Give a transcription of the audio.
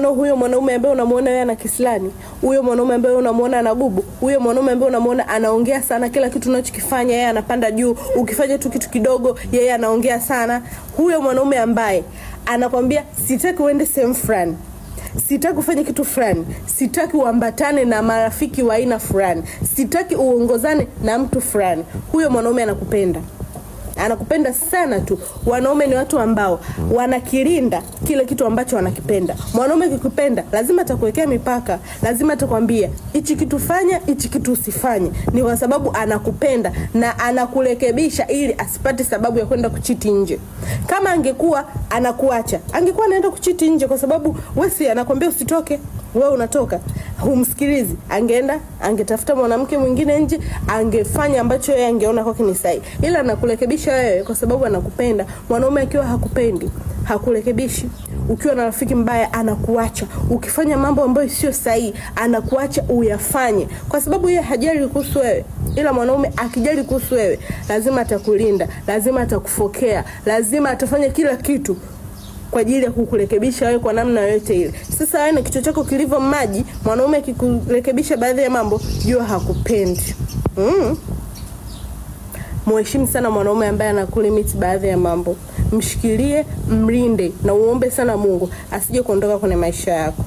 mfano huyo mwanaume ambaye unamuona yeye ana kislani, huyo mwanaume ambaye unamuona ana gubu, huyo mwanaume ambaye unamuona anaongea sana, kila kitu unachokifanya yeye anapanda juu, ukifanya tu kitu kidogo yeye anaongea sana, huyo mwanaume ambaye anakwambia sitaki uende sehemu fulani, sitaki kufanya kitu fulani, sitaki uambatane na marafiki wa aina fulani, sitaki uongozane na mtu fulani, huyo mwanaume anakupenda. Anakupenda sana tu. Wanaume ni watu ambao wanakirinda kile kitu ambacho wanakipenda. Mwanaume akikupenda lazima atakuwekea mipaka, lazima atakwambia hichi kitu fanya, hichi kitu usifanye. Ni kwa sababu anakupenda na anakurekebisha ili asipate sababu ya kwenda kuchiti nje. Kama angekuwa anakuacha, angekuwa anaenda kuchiti nje kwa sababu wewe si anakuambia usitoke, wewe unatoka, humsikilizi, angeenda angetafuta mwanamke mwingine nje, angefanya ambacho yeye angeona kwake ni sahihi. Ila anakurekebisha wewe kwa sababu anakupenda. Mwanaume akiwa hakupendi, hakurekebishi. Ukiwa na rafiki mbaya anakuacha, ukifanya mambo ambayo sio sahihi anakuacha uyafanye kwa sababu yeye hajali kuhusu wewe. Ila mwanaume akijali kuhusu wewe, lazima atakulinda, lazima atakufokea, lazima atafanya kila kitu kwa ajili ya kukurekebisha wewe kwa namna yoyote ile. Sasa wewe na kichwa chako kilivyo maji, mwanaume akikurekebisha baadhi ya mambo, jua hakupendi. Mheshimu sana mwanaume ambaye anakulimit baadhi ya mambo. Mshikilie, mlinde na uombe sana Mungu asije kuondoka kwenye maisha yako.